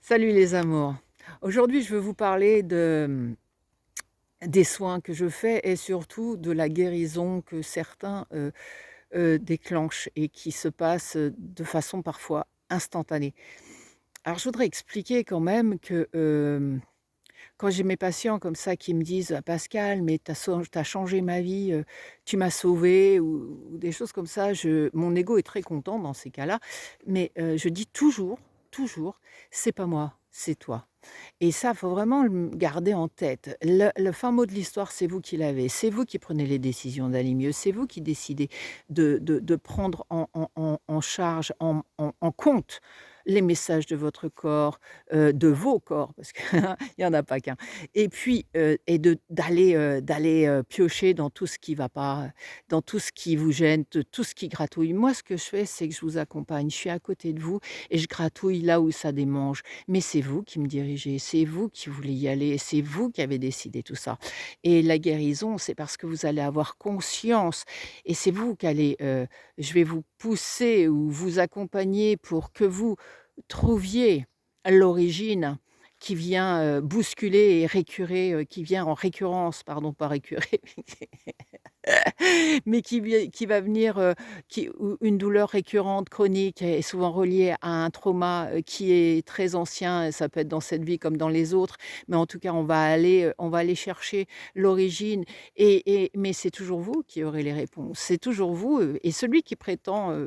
Salut les amours. Aujourd'hui, je veux vous parler des soins que je fais et surtout de la guérison que certains, déclenchent et qui se passe, de façon parfois instantanée. Alors je voudrais expliquer quand même que, quand j'ai mes patients comme ça qui me disent: «Ah Pascal, mais tu changé ma vie, tu m'as sauvé ou des choses comme ça, mon ego est très content dans ces cas-là, mais je dis toujours, toujours: «C'est pas moi, c'est toi». Et ça, faut vraiment le garder en tête. Le fin mot de l'histoire, c'est vous qui l'avez. C'est vous qui prenez les décisions d'aller mieux. C'est vous qui décidez de prendre en charge, en compte les messages de votre corps, de vos corps, parce qu'il y en a pas qu'un. Et puis, et d'aller piocher dans tout ce qui va pas, dans tout ce qui vous gêne, tout ce qui gratouille. Moi, ce que je fais, c'est que je vous accompagne. Je suis à côté de vous et je gratouille là où ça démange. Mais c'est vous qui me dirigez, c'est vous qui voulez y aller, c'est vous qui avez décidé tout ça. Et la guérison, c'est parce que vous allez avoir conscience et c'est vous qui allez, je vais vous pousser ou vous accompagner pour que vous trouviez l'origine qui vient, bousculer et récurer, qui vient en récurrence, pardon, pas récurer, mais qui va venir, ou une douleur récurrente, chronique est souvent reliée à un trauma, qui est très ancien et ça peut être dans cette vie comme dans les autres, mais en tout cas, on va aller chercher l'origine mais c'est toujours vous qui aurez les réponses. C'est toujours vous, et celui qui prétend,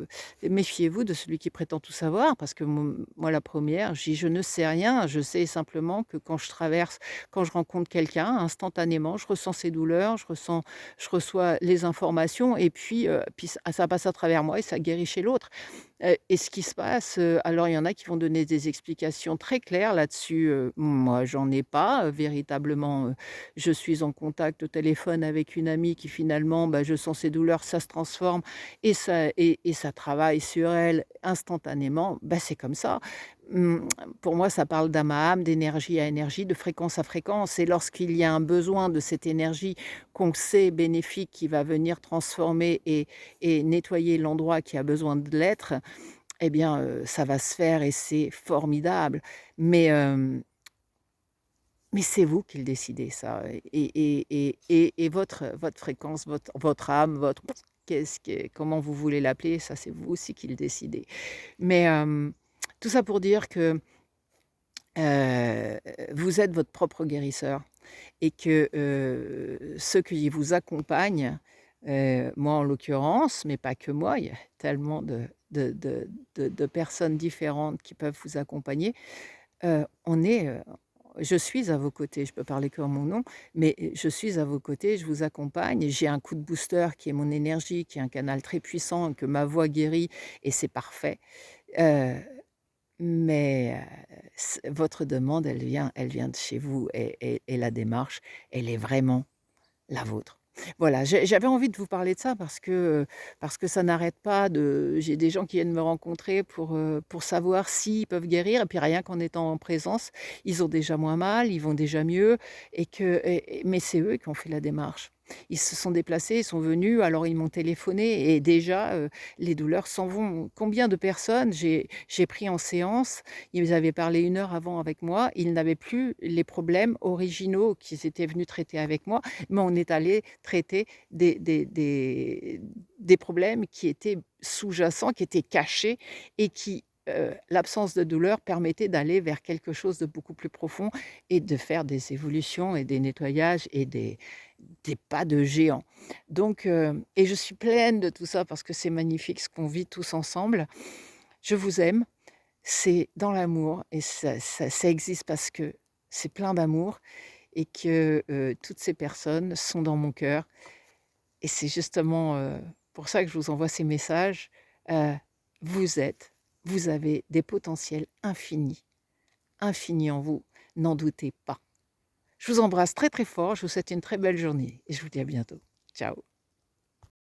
méfiez-vous de celui qui prétend tout savoir parce que moi la première, je dis: «Je ne sais rien, je sais simplement que quand je rencontre quelqu'un, instantanément, je ressens ses douleurs, je reçois les informations et puis ça passe à travers moi et ça guérit chez l'autre. Et ce qui se passe, alors il y en a qui vont donner des explications très claires là-dessus, moi j'en ai pas, véritablement, je suis en contact au téléphone avec une amie qui finalement, bah, je sens ses douleurs, ça se transforme et ça travaille sur elle instantanément. Bah, c'est comme ça. Mmh, pour moi, ça parle d'âme à âme, d'énergie à énergie, de fréquence à fréquence et lorsqu'il y a un besoin de cette énergie qu'on sait bénéfique qui va venir transformer et nettoyer l'endroit qui a besoin de l'être, eh bien, ça va se faire et c'est formidable. Mais, mais c'est vous qui le décidez ça et votre fréquence, votre âme, votre comment vous voulez l'appeler, ça c'est vous aussi qui le décidez. Mais, tout ça pour dire que, heu, vous êtes votre propre guérisseur et que, ceux qui vous accompagnent, moi en l'occurrence, mais pas que moi, il y a tellement de personnes différentes qui peuvent vous accompagner. On est, je suis à vos côtés, je peux parler que en mon nom, mais je suis à vos côtés, je vous accompagne. J'ai un coup de booster qui est mon énergie, qui est un canal très puissant, que ma voix guérit et c'est parfait. Heu, mais votre demande, elle vient de chez vous et la démarche, elle est vraiment la vôtre. Voilà, j'avais envie de vous parler de ça parce que ça n'arrête pas de j'ai des gens qui viennent me rencontrer pour savoir s'ils peuvent guérir et puis rien qu'en étant en présence, ils ont déjà moins mal, ils vont déjà mieux mais c'est eux qui ont fait la démarche. Ils se sont déplacés, ils sont venus, alors ils m'ont téléphoné et déjà, les douleurs s'en vont. Combien de personnes j'ai pris en séance, ils avaient parlé 1 heure avant avec moi, ils n'avaient plus les problèmes originaux qu'ils étaient venus traiter avec moi mais on est allé traiter des problèmes qui étaient sous-jacents, qui étaient cachés et l'absence de douleur permettait d'aller vers quelque chose de beaucoup plus profond et de faire des évolutions et des nettoyages et des pas de géant. Donc et je suis pleine de tout ça parce que c'est magnifique ce qu'on vit tous ensemble. Je vous aime, c'est dans l'amour et ça existe parce que c'est plein d'amour et que, toutes ces personnes sont dans mon cœur et c'est justement, pour ça que je vous envoie ces messages. Heu, vous êtes vous avez des potentiels infinis, infinis en vous, n'en doutez pas. Je vous embrasse très, très fort, je vous souhaite une très belle journée et je vous dis à bientôt. Ciao.